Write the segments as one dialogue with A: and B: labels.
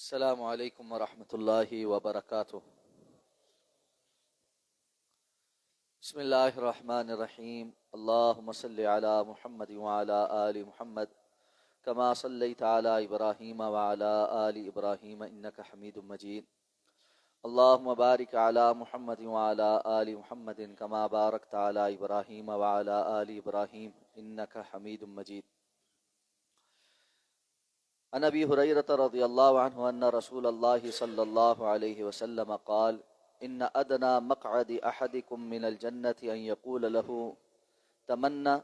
A: السلام علیکم ورحمۃ اللہ وبرکاتہ۔ بسم اللہ الرحمن الرحیم۔ اللہم صلی علی محمد وعلی آل محمد کما صلیت علی ابراہیم وعلی آل ابراہیم انک حمید مجید۔ اللہم بارک علی محمد وعلی آل محمد کما بارکت علی ابراہیم وعلی آل ابراہیم انک حمید مجید۔ عن ابی ہریرۃ رضی اللہ عنہ ان رسول اللہ صلی اللہ علیہ وسلم قال ان ادنى مقعد احدكم من الجنة ان يقول له تمنى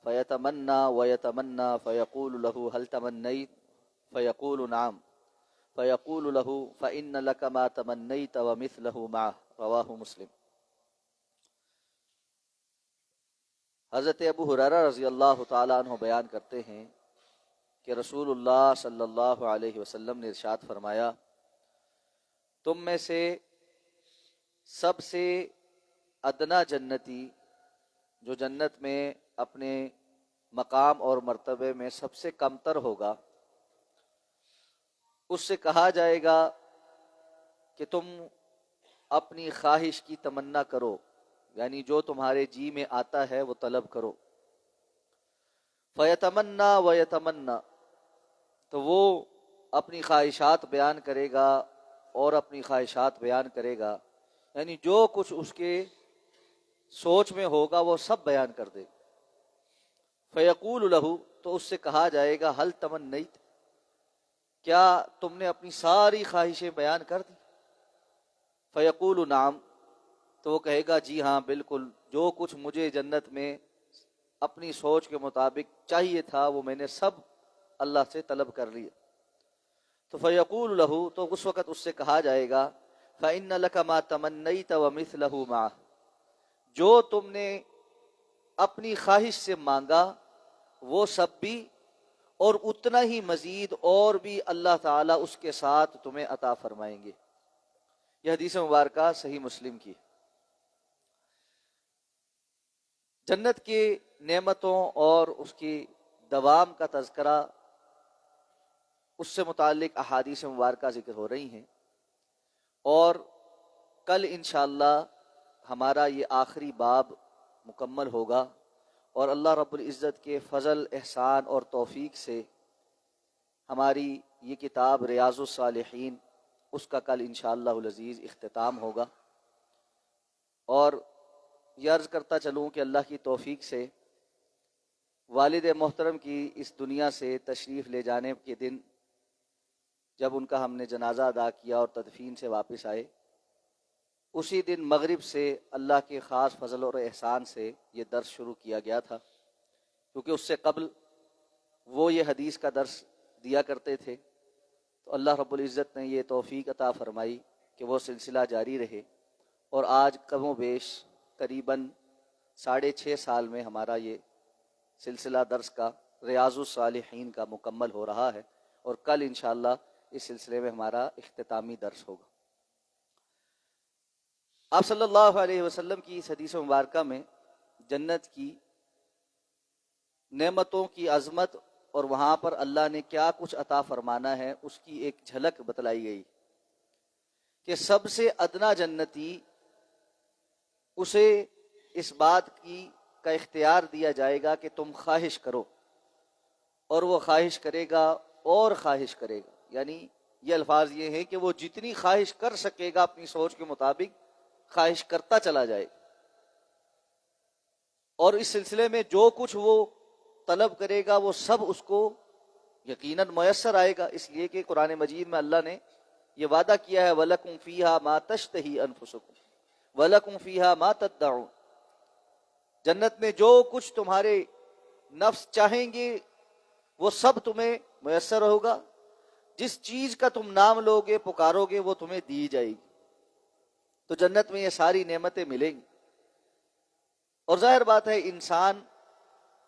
A: فيتمنى ويتمنى فيقول له هل تمنيت فيقول نعم فيقول له فإن لك ما تمنيت ومثله معه رواه مسلم۔ حضرت ابو ہریرہ رضی اللہ تعالی عنہ بیان کرتے ہیں کہ رسول اللہ صلی اللہ علیہ وسلم نے ارشاد فرمایا، تم میں سے سب سے ادنا جنتی، جو جنت میں اپنے مقام اور مرتبے میں سب سے کمتر ہوگا، اس سے کہا جائے گا کہ تم اپنی خواہش کی تمنا کرو، یعنی جو تمہارے جی میں آتا ہے وہ طلب کرو۔ فیتمنا ویتمنا، تو وہ اپنی خواہشات بیان کرے گا اور اپنی خواہشات بیان کرے گا، یعنی جو کچھ اس کے سوچ میں ہوگا وہ سب بیان کر دے گا۔ فیقول لہ، تو اس سے کہا جائے گا حل تمنیت، کیا تم نے اپنی ساری خواہشیں بیان کر دی؟ فیقول نعم، تو وہ کہے گا جی ہاں بالکل، جو کچھ مجھے جنت میں اپنی سوچ کے مطابق چاہیے تھا وہ میں نے سب اللہ سے طلب کر لیا۔ تو فیقول لہ، تو اس وقت اس سے کہا جائے گا فإن لك ما تمنيت ومثله معه، جو تم نے اپنی خواہش سے مانگا وہ سب بھی اور اتنا ہی مزید اور بھی اللہ تعالیٰ اس کے ساتھ تمہیں عطا فرمائیں گے۔ یہ حدیث مبارکہ صحیح مسلم کی۔ جنت کی نعمتوں اور اس کی دوام کا تذکرہ، اس سے متعلق احادیث مبارکہ ذکر ہو رہی ہیں، اور کل انشاءاللہ ہمارا یہ آخری باب مکمل ہوگا، اور اللہ رب العزت کے فضل، احسان اور توفیق سے ہماری یہ کتاب ریاض الصالحین، اس کا کل انشاءاللہ العزیز اختتام ہوگا۔ اور یہ عرض کرتا چلوں کہ اللہ کی توفیق سے والد محترم کی اس دنیا سے تشریف لے جانے کے دن، جب ان کا ہم نے جنازہ ادا کیا اور تدفین سے واپس آئے، اسی دن مغرب سے اللہ کے خاص فضل اور احسان سے یہ درس شروع کیا گیا تھا، کیونکہ اس سے قبل وہ یہ حدیث کا درس دیا کرتے تھے، تو اللہ رب العزت نے یہ توفیق عطا فرمائی کہ وہ سلسلہ جاری رہے، اور آج کم و بیش قریباً 6.5 سال میں ہمارا یہ سلسلہ درس کا ریاض الصالحین کا مکمل ہو رہا ہے، اور کل انشاءاللہ اس سلسلے میں ہمارا اختتامی درس ہوگا۔ آپ صلی اللہ علیہ وسلم کی اس حدیث مبارکہ میں جنت کی نعمتوں کی عظمت اور وہاں پر اللہ نے کیا کچھ عطا فرمانا ہے اس کی ایک جھلک بتلائی گئی کہ سب سے ادنا جنتی، اسے اس بات کا اختیار دیا جائے گا کہ تم خواہش کرو، اور وہ خواہش کرے گا اور خواہش کرے گا، یعنی یہ الفاظ یہ ہیں کہ وہ جتنی خواہش کر سکے گا اپنی سوچ کے مطابق خواہش کرتا چلا جائے، اور اس سلسلے میں جو کچھ وہ طلب کرے گا وہ سب اس کو یقیناً میسر آئے گا، اس لیے کہ قرآن مجید میں اللہ نے یہ وعدہ کیا ہے وَلَكُمْ فِيهَا مَا تَشْتَهِي أَنفُسُكُمْ وَلَكُمْ فِيهَا مَا تَدَّعُونَ، جنت میں جو کچھ تمہارے نفس چاہیں گے وہ سب تمہیں میسر ہوگا، جس چیز کا تم نام لوگے پکارو گے وہ تمہیں دی جائے گی۔ تو جنت میں یہ ساری نعمتیں ملیں گی، اور ظاہر بات ہے انسان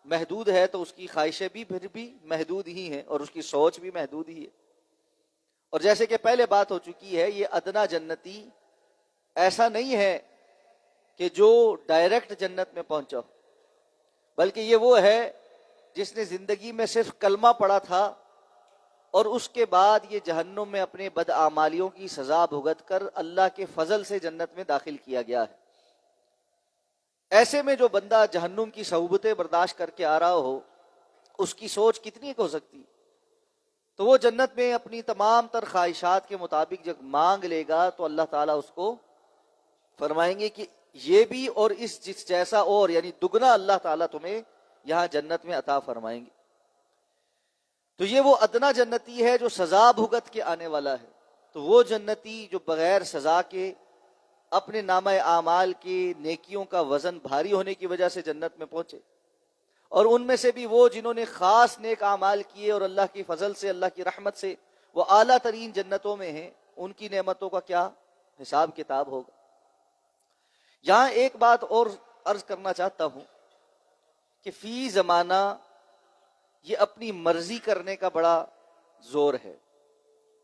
A: محدود ہے تو اس کی خواہشیں بھی پھر بھی محدود ہی ہیں، اور اس کی سوچ بھی محدود ہی ہے، اور جیسے کہ پہلے بات ہو چکی ہے، یہ ادنا جنتی ایسا نہیں ہے کہ جو ڈائریکٹ جنت میں پہنچا ہو، بلکہ یہ وہ ہے جس نے زندگی میں صرف کلمہ پڑھا تھا اور اس کے بعد یہ جہنم میں اپنے بدعمالیوں کی سزا بھگت کر اللہ کے فضل سے جنت میں داخل کیا گیا ہے۔ ایسے میں جو بندہ جہنم کی صعوبتیں برداشت کر کے آ رہا ہو، اس کی سوچ کتنی ہو سکتی؟ تو وہ جنت میں اپنی تمام تر خواہشات کے مطابق جب مانگ لے گا تو اللہ تعالیٰ اس کو فرمائیں گے کہ یہ بھی اور اس جس جیسا اور یعنی دگنا اللہ تعالیٰ تمہیں یہاں جنت میں عطا فرمائیں گے۔ تو یہ وہ ادنا جنتی ہے جو سزا بھگت کے آنے والا ہے۔ تو وہ جنتی جو بغیر سزا کے اپنے نامہ اعمال کی نیکیوں کا وزن بھاری ہونے کی وجہ سے جنت میں پہنچے، اور ان میں سے بھی وہ جنہوں نے خاص نیک اعمال کیے اور اللہ کی فضل سے، اللہ کی رحمت سے وہ اعلیٰ ترین جنتوں میں ہیں، ان کی نعمتوں کا کیا حساب کتاب ہوگا۔ یہاں ایک بات اور عرض کرنا چاہتا ہوں کہ فی زمانہ یہ اپنی مرضی کرنے کا بڑا زور ہے۔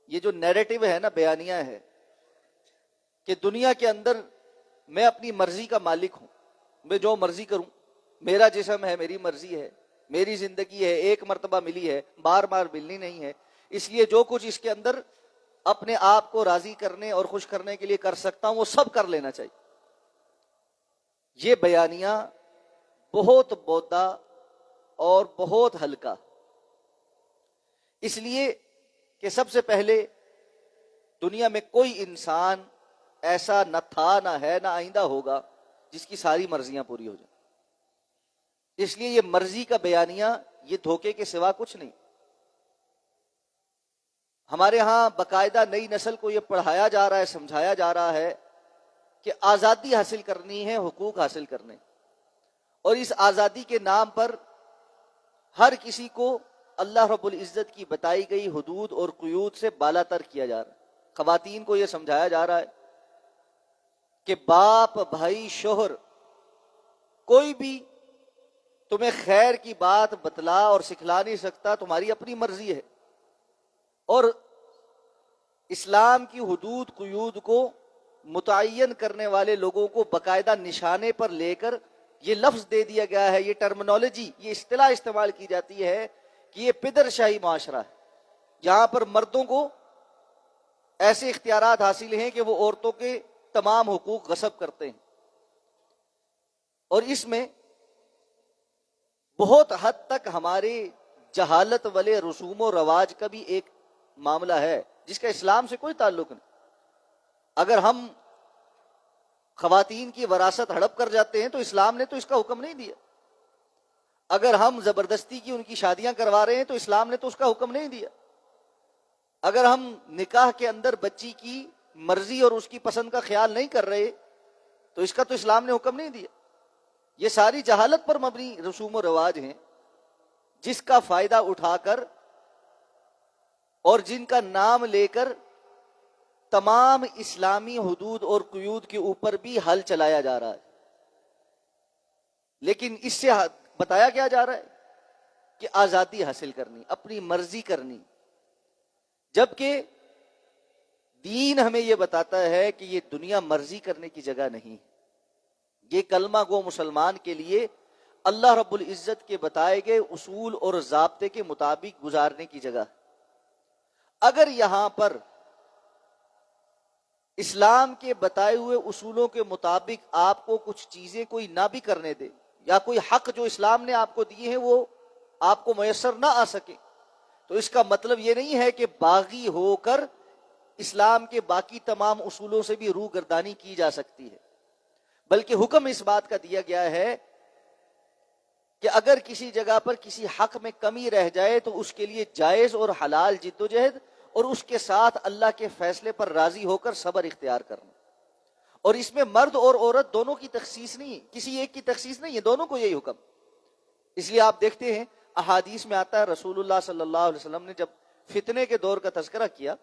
A: یہ جو نیریٹو ہے نا، بیانیہ ہے کہ دنیا کے اندر میں اپنی مرضی کا مالک ہوں، میں جو مرضی کروں، میرا جسم ہے، میری مرضی ہے، میری زندگی ہے، ایک مرتبہ ملی ہے، بار بار ملنی نہیں ہے، اس لیے جو کچھ اس کے اندر اپنے آپ کو راضی کرنے اور خوش کرنے کے لیے کر سکتا ہوں وہ سب کر لینا چاہیے۔ یہ بیانیہ بہت بودا اور بہت ہلکا، اس لیے کہ سب سے پہلے دنیا میں کوئی انسان ایسا نہ تھا، نہ ہے، نہ آئندہ ہوگا جس کی ساری مرضیاں پوری ہو جائیں۔ اس لیے یہ مرضی کا بیانیہ یہ دھوکے کے سوا کچھ نہیں۔ ہمارے ہاں باقاعدہ نئی نسل کو یہ پڑھایا جا رہا ہے، سمجھایا جا رہا ہے کہ آزادی حاصل کرنی ہے، حقوق حاصل کرنے، اور اس آزادی کے نام پر ہر کسی کو اللہ رب العزت کی بتائی گئی حدود اور قیود سے بالا تر کیا جا رہا ہے۔ خواتین کو یہ سمجھایا جا رہا ہے کہ باپ، بھائی، شوہر کوئی بھی تمہیں خیر کی بات بتلا اور سکھلا نہیں سکتا، تمہاری اپنی مرضی ہے۔ اور اسلام کی حدود قیود کو متعین کرنے والے لوگوں کو باقاعدہ نشانے پر لے کر یہ لفظ دے دیا گیا ہے، یہ ٹرمنالوجی، یہ اصطلاح استعمال کی جاتی ہے کہ یہ پدر شاہی معاشرہ ہے، جہاں پر مردوں کو ایسے اختیارات حاصل ہیں کہ وہ عورتوں کے تمام حقوق غصب کرتے ہیں۔ اور اس میں بہت حد تک ہمارے جہالت والے رسوم و رواج کا بھی ایک معاملہ ہے جس کا اسلام سے کوئی تعلق نہیں۔ اگر ہم خواتین کی وراثت ہڑپ کر جاتے ہیں تو اسلام نے تو اس کا حکم نہیں دیا۔ اگر ہم زبردستی کی ان کی شادیاں کروا رہے ہیں تو اسلام نے تو اس کا حکم نہیں دیا۔ اگر ہم نکاح کے اندر بچی کی مرضی اور اس کی پسند کا خیال نہیں کر رہے تو اس کا تو اسلام نے حکم نہیں دیا۔ یہ ساری جہالت پر مبنی رسوم و رواج ہیں جس کا فائدہ اٹھا کر اور جن کا نام لے کر تمام اسلامی حدود اور قیود کے اوپر بھی حل چلایا جا رہا ہے۔ لیکن اس سے بتایا کیا جا رہا ہے کہ آزادی حاصل کرنی، اپنی مرضی کرنی، جبکہ دین ہمیں یہ بتاتا ہے کہ یہ دنیا مرضی کرنے کی جگہ نہیں، یہ کلمہ گو مسلمان کے لیے اللہ رب العزت کے بتائے گئے اصول اور ضابطے کے مطابق گزارنے کی جگہ۔ اگر یہاں پر اسلام کے بتائے ہوئے اصولوں کے مطابق آپ کو کچھ چیزیں کوئی نہ بھی کرنے دے، یا کوئی حق جو اسلام نے آپ کو دیے ہیں وہ آپ کو میسر نہ آ سکے، تو اس کا مطلب یہ نہیں ہے کہ باغی ہو کر اسلام کے باقی تمام اصولوں سے بھی روگردانی کی جا سکتی ہے، بلکہ حکم اس بات کا دیا گیا ہے کہ اگر کسی جگہ پر کسی حق میں کمی رہ جائے تو اس کے لیے جائز اور حلال جد و جہد اور اس کے ساتھ اللہ کے فیصلے پر راضی ہو کر صبر اختیار کرنا۔ اور اس میں مرد اور عورت دونوں کی تخصیص نہیں، کسی ایک کی تخصیص نہیں ہے، دونوں کو یہی حکم۔ اس لیے آپ دیکھتے ہیں احادیث میں آتا ہے، رسول اللہ صلی اللہ علیہ وسلم نے جب فتنے کے دور کا تذکرہ کیا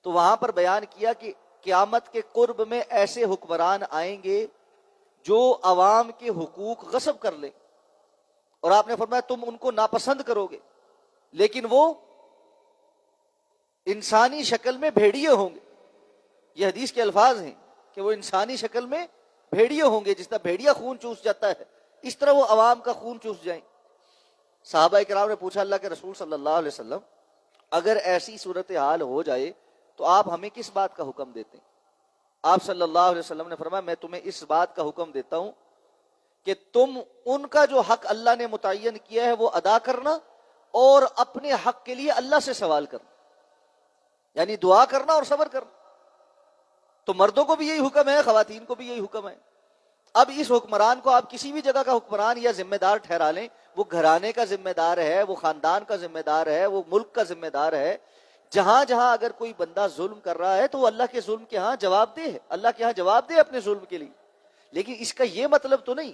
A: تو وہاں پر بیان کیا کہ قیامت کے قرب میں ایسے حکمران آئیں گے جو عوام کے حقوق غصب کر لیں، اور آپ نے فرمایا تم ان کو ناپسند کرو گے، لیکن وہ انسانی شکل میں بھیڑیے ہوں گے۔ یہ حدیث کے الفاظ ہیں کہ وہ انسانی شکل میں بھیڑیے ہوں گے، جس طرح بھیڑیا خون چوس جاتا ہے اس طرح وہ عوام کا خون چوس جائیں۔ صحابہ کرام نے پوچھا اللہ کے رسول صلی اللہ علیہ وسلم اگر ایسی صورتحال ہو جائے تو آپ ہمیں کس بات کا حکم دیتے ہیں؟ آپ صلی اللہ علیہ وسلم نے فرمایا میں تمہیں اس بات کا حکم دیتا ہوں کہ تم ان کا جو حق اللہ نے متعین کیا ہے وہ ادا کرنا، اور اپنے حق کے لیے اللہ سے سوال کرنا، یعنی دعا کرنا اور صبر کرنا۔ تو مردوں کو بھی یہی حکم ہے، خواتین کو بھی یہی حکم ہے۔ اب اس حکمران کو آپ کسی بھی جگہ کا حکمران یا ذمہ دار ٹھہرا لیں، وہ گھرانے کا ذمہ دار ہے، وہ خاندان کا ذمہ دار ہے، وہ ملک کا ذمہ دار ہے۔ جہاں جہاں اگر کوئی بندہ ظلم کر رہا ہے تو وہ اللہ کے ظلم کے ہاں جواب دہ ہے، اللہ کے ہاں جواب دے اپنے ظلم کے لیے۔ لیکن اس کا یہ مطلب تو نہیں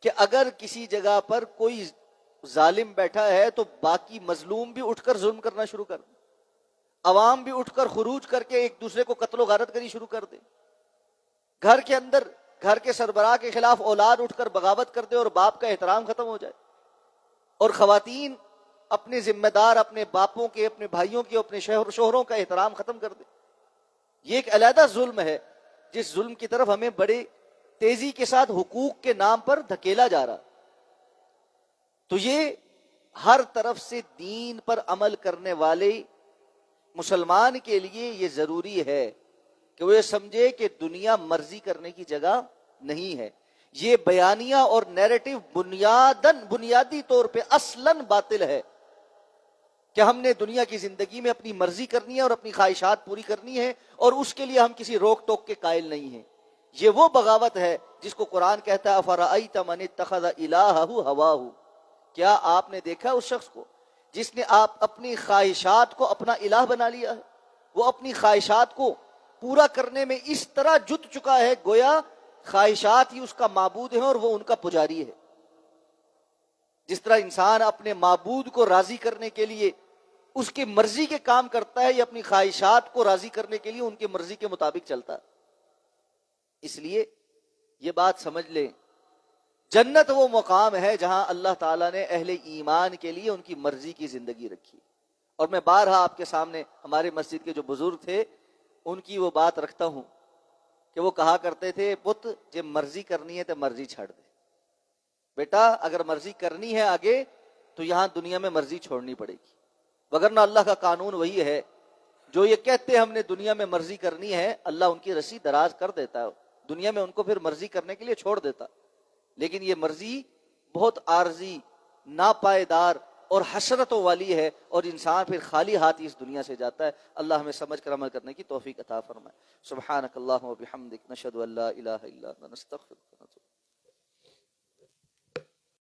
A: کہ اگر کسی جگہ پر کوئی ظالم بیٹھا ہے تو باقی مظلوم بھی اٹھ کر ظلم کرنا شروع کر دیں، عوام بھی اٹھ کر خروج کر کے ایک دوسرے کو قتل و غارت کری شروع کر دے، گھر کے اندر گھر کے سربراہ کے خلاف اولاد اٹھ کر بغاوت کر دے اور باپ کا احترام ختم ہو جائے، اور خواتین اپنے ذمہ دار اپنے باپوں کے، اپنے بھائیوں کے، اپنے شوہروں کا احترام ختم کر دے۔ یہ ایک علیحدہ ظلم ہے جس ظلم کی طرف ہمیں بڑے تیزی کے ساتھ حقوق کے نام پر دھکیلا جا رہا۔ تو یہ ہر طرف سے دین پر عمل کرنے والے مسلمان کے لیے یہ ضروری ہے کہ وہ یہ سمجھے کہ دنیا مرضی کرنے کی جگہ نہیں ہے۔ یہ بیانیہ اور نیریٹو بنیادی طور پہ اصلاً باطل ہے کہ ہم نے دنیا کی زندگی میں اپنی مرضی کرنی ہے اور اپنی خواہشات پوری کرنی ہے، اور اس کے لیے ہم کسی روک ٹوک کے قائل نہیں ہیں۔ یہ وہ بغاوت ہے جس کو قرآن کہتا ہے افرأیت من اتخذ الہہ ہواہ، کیا آپ نے دیکھا اس شخص کو جس نے آپ اپنی خواہشات کو اپنا الہ بنا لیا ہے؟ وہ اپنی خواہشات کو پورا کرنے میں اس طرح جت چکا ہے گویا خواہشات ہی اس کا معبود ہیں اور وہ ان کا پجاری ہے۔ جس طرح انسان اپنے معبود کو راضی کرنے کے لیے اس کی مرضی کے کام کرتا ہے یا اپنی خواہشات کو راضی کرنے کے لیے ان کی مرضی کے مطابق چلتا ہے۔ اس لیے یہ بات سمجھ لیں، جنت وہ مقام ہے جہاں اللہ تعالیٰ نے اہل ایمان کے لیے ان کی مرضی کی زندگی رکھی۔ اور میں بارہا آپ کے سامنے ہمارے مسجد کے جو بزرگ تھے ان کی وہ بات رکھتا ہوں کہ وہ کہا کرتے تھے پت جے مرضی کرنی ہے تو مرضی چھڑ دے، بیٹا اگر مرضی کرنی ہے آگے تو یہاں دنیا میں مرضی چھوڑنی پڑے گی، وگرنہ اللہ کا قانون وہی ہے جو یہ کہتے ہم نے دنیا میں مرضی کرنی ہے، اللہ ان کی رسی دراز کر دیتا ہے، دنیا میں ان کو پھر مرضی کرنے کے لیے چھوڑ دیتا۔ لیکن یہ مرضی بہت عارضی، ناپائیدار اور حسرتوں والی ہے، اور انسان پھر خالی ہاتھ اس دنیا سے جاتا ہے۔ اللہ ہمیں سمجھ کر عمل کرنے کی توفیق عطا فرمائے۔ سبحانک اللہم و بحمدک، نشہد ان لا الہ الا انت، نستغفرک۔